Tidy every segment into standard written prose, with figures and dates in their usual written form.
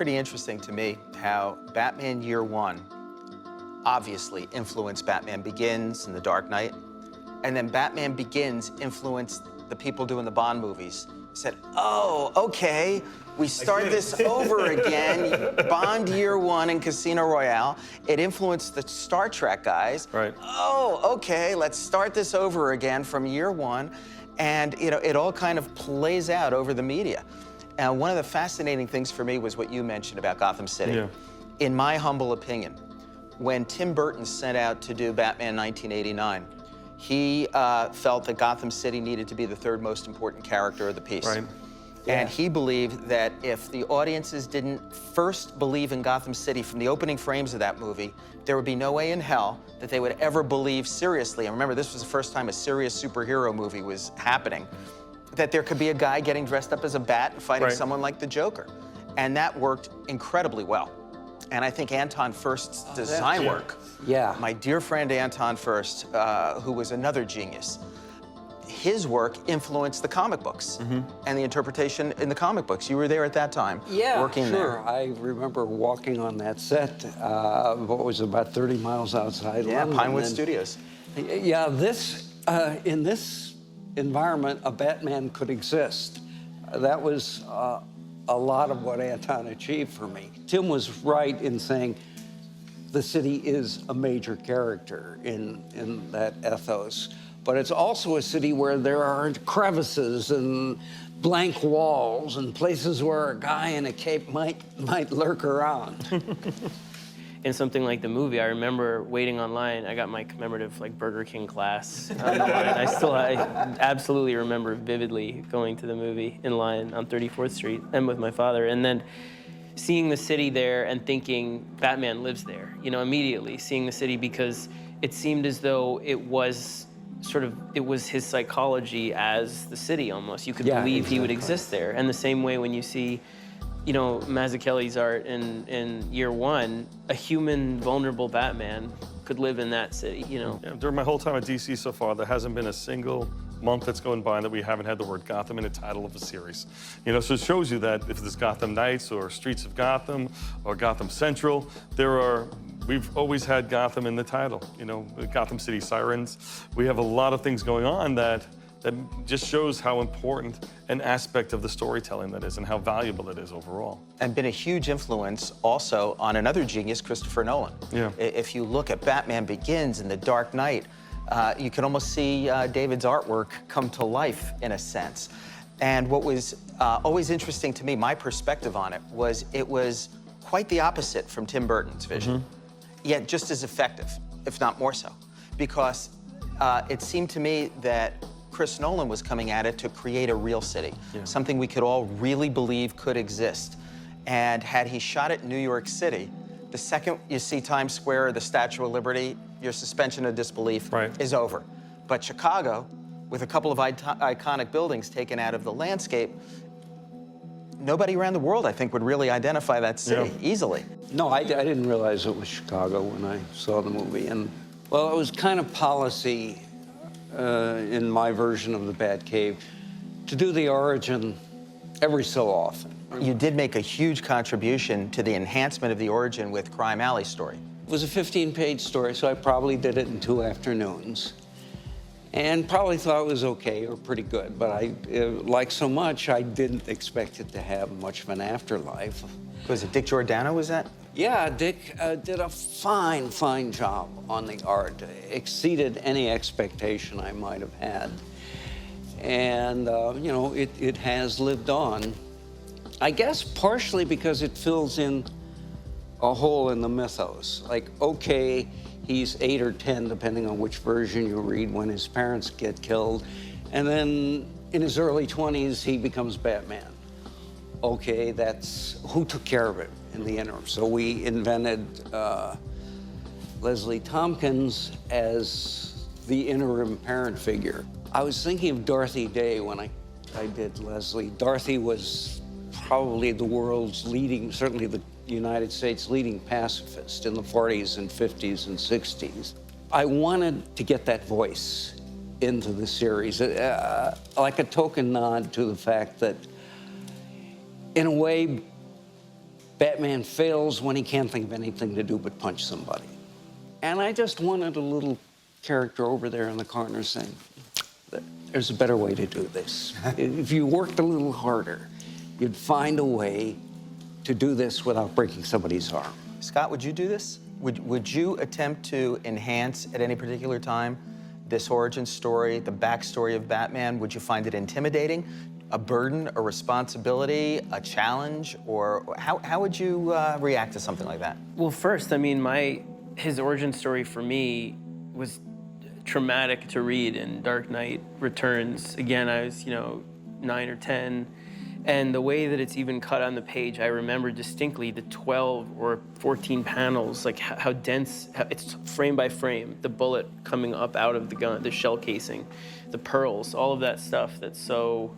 pretty interesting to me how Batman Year One obviously influenced Batman Begins and The Dark Knight. And then Batman Begins influenced the people doing the Bond movies. Said, oh, okay, we start this over again. Bond Year One and Casino Royale. It influenced the Star Trek guys. Right. Oh, okay, let's start this over again from Year One. And it all kind of plays out over the media. And one of the fascinating things for me was what you mentioned about Gotham City. Yeah. In my humble opinion, when Tim Burton set out to do Batman 1989, he felt that Gotham City needed to be the third most important character of the piece. Right. And he believed that if the audiences didn't first believe in Gotham City from the opening frames of that movie, there would be no way in hell that they would ever believe seriously, and remember, this was the first time a serious superhero movie was happening, that there could be a guy getting dressed up as a bat and fighting someone like the Joker. And that worked incredibly well. And I think Anton Furst's design work, my dear friend Anton Furst, who was another genius, his work influenced the comic books and the interpretation in the comic books. You were there at that time, working there. I remember walking on that set, what was it, about 30 miles outside London. Pinewood Studios. Yeah, in this environment, a Batman could exist. That was a lot of what Anton achieved for me. Tim was right in saying the city is a major character in that ethos. But it's also a city where there are crevices and blank walls and places where a guy in a cape might lurk around. In something like the movie, I remember waiting online. I got my commemorative Burger King class on the line. I absolutely remember vividly going to the movie in line on 34th Street and with my father, and then seeing the city there and thinking Batman lives there. Immediately seeing the city, because it seemed as though it was his psychology as the city almost. You could believe he would exist there. And the same way when you see, Mazzucchelli's art in Year One, a human, vulnerable Batman could live in that city, Yeah, during my whole time at DC so far, there hasn't been a single month that's going by that we haven't had the word Gotham in the title of a series. So it shows you that if there's Gotham Knights or Streets of Gotham or Gotham Central, we've always had Gotham in the title, Gotham City Sirens. We have a lot of things going on that just shows how important an aspect of the storytelling that is and how valuable it is overall. And been a huge influence also on another genius, Christopher Nolan. Yeah. If you look at Batman Begins and The Dark Knight, you can almost see David's artwork come to life in a sense. And what was always interesting to me, my perspective on it was quite the opposite from Tim Burton's vision, yet just as effective, if not more so, because it seemed to me that Chris Nolan was coming at it to create a real city, something we could all really believe could exist. And had he shot it in New York City, the second you see Times Square or the Statue of Liberty, your suspension of disbelief is over. But Chicago, with a couple of iconic buildings taken out of the landscape, nobody around the world, I think, would really identify that city easily. No, I didn't realize it was Chicago when I saw the movie. And, well, it was kind of policy in my version of the Batcave to do the origin every so often. You did make a huge contribution to the enhancement of the origin with Crime Alley story. It was a 15-page story, so I probably did it in 2 afternoons. And probably thought it was okay or pretty good, but like so much, I didn't expect it to have much of an afterlife. Was it Dick Giordano, was that? Yeah, Dick did a fine job on the art. Exceeded any expectation I might have had. And, it has lived on. I guess partially because it fills in a hole in the mythos. Like, okay, he's 8 or 10, depending on which version you read, when his parents get killed. And then in his early 20s, he becomes Batman. Okay, that's who took care of it in the interim. So we invented Leslie Tompkins as the interim parent figure. I was thinking of Dorothy Day when I did Leslie. Dorothy was probably the world's leading, certainly the United States' leading pacifist in the 40s and 50s and 60s. I wanted to get that voice into the series, like a token nod to the fact that, in a way, Batman fails when he can't think of anything to do but punch somebody. And I just wanted a little character over there in the corner saying, there's a better way to do this. If you worked a little harder, you'd find a way to do this without breaking somebody's arm. Scott, would you do this? Would you attempt to enhance at any particular time this origin story, the backstory of Batman? Would you find it intimidating, a burden, a responsibility, a challenge, or how would you react to something like that? Well, first, I mean, his origin story for me was traumatic to read in Dark Knight Returns. Again, I was, 9 or 10. And the way that it's even cut on the page, I remember distinctly the 12 or 14 panels, like how dense, it's frame by frame, the bullet coming up out of the gun, the shell casing, the pearls, all of that stuff that's so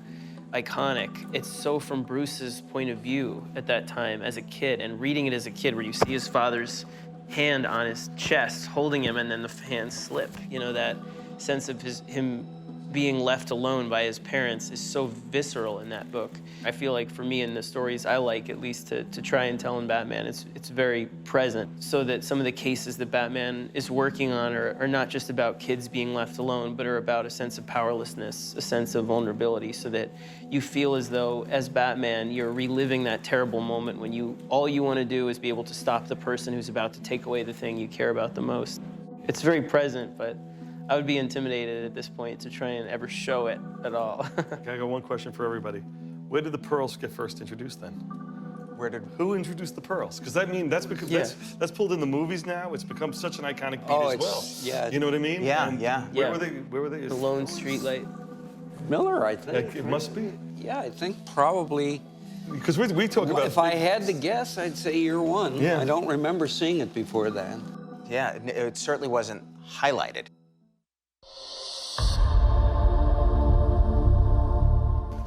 iconic. It's so from Bruce's point of view at that time as a kid, and reading it as a kid where you see his father's hand on his chest holding him and then the hand slip, that sense of him being left alone by his parents is so visceral in that book. I feel like for me in the stories I like, at least to try and tell in Batman, it's very present, so that some of the cases that Batman is working on are not just about kids being left alone, but are about a sense of powerlessness, a sense of vulnerability, so that you feel as though, as Batman, you're reliving that terrible moment when all you want to do is be able to stop the person who's about to take away the thing you care about the most. It's very present, but I would be intimidated at this point to try and ever show it at all. I got one question for everybody. Where did the pearls get first introduced then? Who introduced the pearls? Because that's because that's pulled in the movies now. It's become such an iconic beat as well. Yeah. You know what I mean? Yeah, and yeah. Where were they? The lone streetlight. Miller, I think. Like, it must be. Yeah, I think probably. Because we talk about. If I had to guess, I'd say year one. Yeah. I don't remember seeing it before that. Yeah, it certainly wasn't highlighted.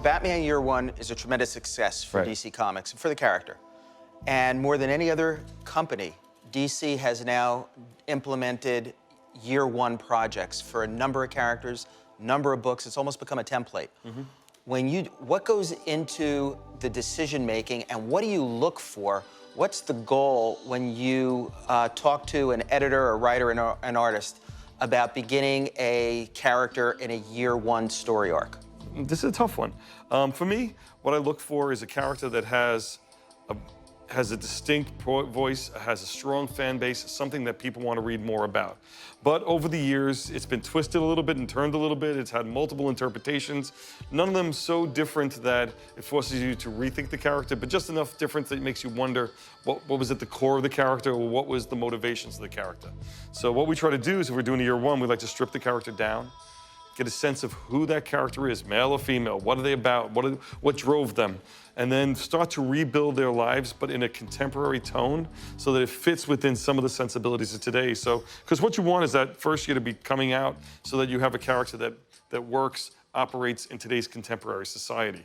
Batman Year One is a tremendous success for Right. DC Comics and for the character. And more than any other company, DC has now implemented Year One projects for a number of characters, number of books. It's almost become a template. What goes into the decision making, and what do you look for? What's the goal when you talk to an editor, a writer, an artist about beginning a character in a Year One story arc? This is a tough one. For me, what I look for is a character that has a distinct voice, has a strong fan base, something that people want to read more about. But over the years, it's been twisted a little bit and turned a little bit. It's had multiple interpretations. None of them so different that it forces you to rethink the character, but just enough difference that it makes you wonder what was at the core of the character, or what was the motivations of the character. So what we try to do is, if we're doing a Year One, we like to strip the character down, get a sense of who that character is, male or female, what are they about, what drove them, and then start to rebuild their lives, but in a contemporary tone, so that it fits within some of the sensibilities of today. So, because what you want is that first year to be coming out so that you have a character that works, operates in today's contemporary society.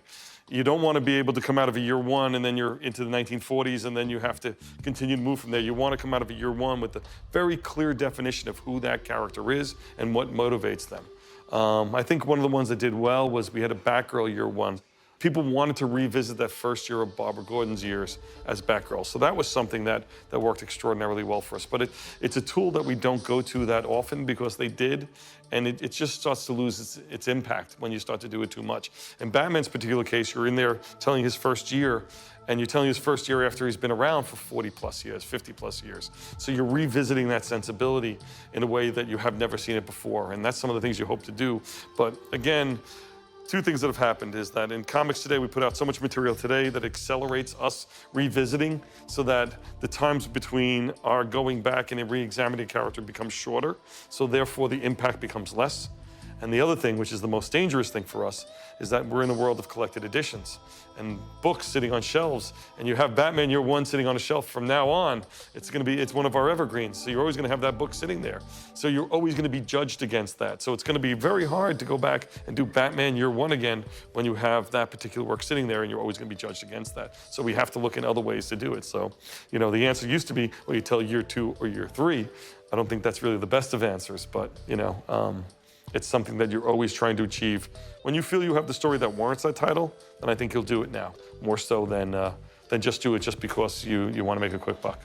You don't want to be able to come out of a Year One and then you're into the 1940s and then you have to continue to move from there. You want to come out of a Year One with a very clear definition of who that character is and what motivates them. I think one of the ones that did well was we had a Batgirl Year One. People wanted to revisit that first year of Barbara Gordon's years as Batgirl. So that was something that worked extraordinarily well for us. But it's a tool that we don't go to that often because they did, and it just starts to lose its impact when you start to do it too much. In Batman's particular case, you're in there telling his first year, and you're telling his first year after he's been around for 40 plus years, 50 plus years. So you're revisiting that sensibility in a way that you have never seen it before. And that's some of the things you hope to do. But again, two things that have happened is that in comics today, we put out so much material today that accelerates us revisiting, so that the times between our going back and re-examining a character becomes shorter. So therefore the impact becomes less. And the other thing, which is the most dangerous thing for us, is that we're in a world of collected editions and books sitting on shelves, and you have Batman Year One sitting on a shelf from now on. It's one of our evergreens, so you're always gonna have that book sitting there. So you're always gonna be judged against that. So it's gonna be very hard to go back and do Batman Year One again when you have that particular work sitting there, and you're always gonna be judged against that. So we have to look in other ways to do it. So, the answer used to be, well, you tell Year Two or Year Three. I don't think that's really the best of answers, but, it's something that you're always trying to achieve. When you feel you have the story that warrants that title, then I think you'll do it now, more so than than just do it just because you want to make a quick buck.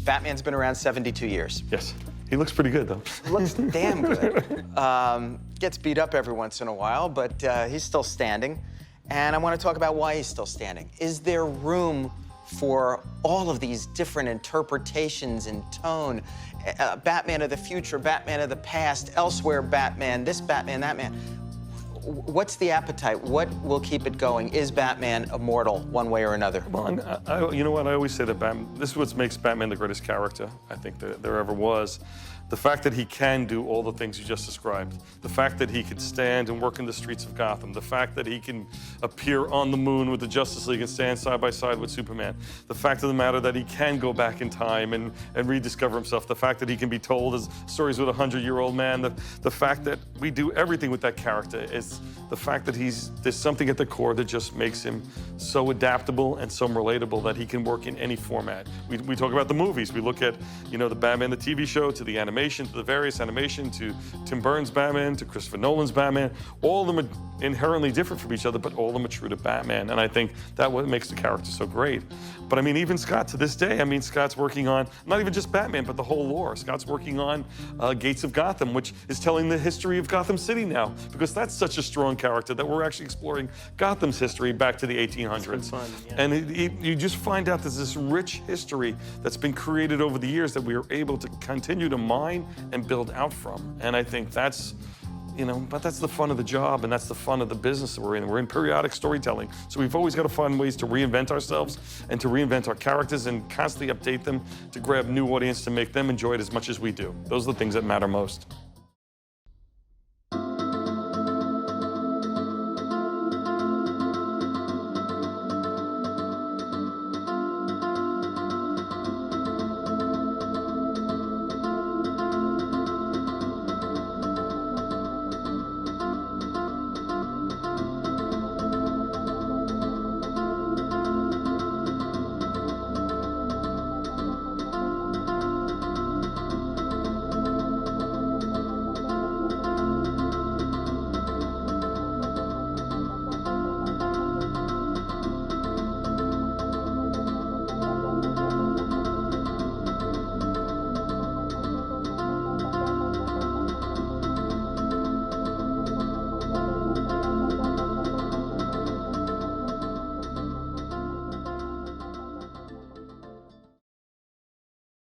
Batman's been around 72 years. Yes. He looks pretty good, though. Looks damn good. Gets beat up every once in a while, but he's still standing. And I want to talk about why he's still standing. Is there room for all of these different interpretations and tone? Batman of the future, Batman of the past, elsewhere Batman, this Batman, that man. What's the appetite? What will keep it going? Is Batman immortal one way or another? Well, you know what? I always say that this is what makes Batman the greatest character I think that there ever was. The fact that he can do all the things you just described. The fact that he can stand and work in the streets of Gotham. The fact that he can appear on the moon with the Justice League and stand side by side with Superman. The fact of the matter that he can go back in time and rediscover himself. The fact that he can be told his stories with a 100-year-old man. The fact that we do everything with that character. It's the fact that there's something at the core that just makes him so adaptable and so relatable that he can work in any format. We talk about the movies. We look at, you know, the Batman, the TV show, to the animation, to the various animation, to Tim Burton's Batman, to Christopher Nolan's Batman. All of them are inherently different from each other, but all of them are true to Batman. And I think that's what makes the character so great. But I mean, even Scott, to this day, I mean, Scott's working on not even just Batman, but the whole lore. Scott's working on Gates of Gotham, which is telling the history of Gotham City now, because that's such a strong character that we're actually exploring Gotham's history back to the 1800s. It's been fun, yeah. And you just find out there's this rich history that's been created over the years that we are able to continue to mine and build out from. And I think that's, you know, but that's the fun of the job, and that's the fun of the business that we're in. We're in periodic storytelling. So we've always got to find ways to reinvent ourselves and to reinvent our characters and constantly update them to grab new audience to make them enjoy it as much as we do. Those are the things that matter most.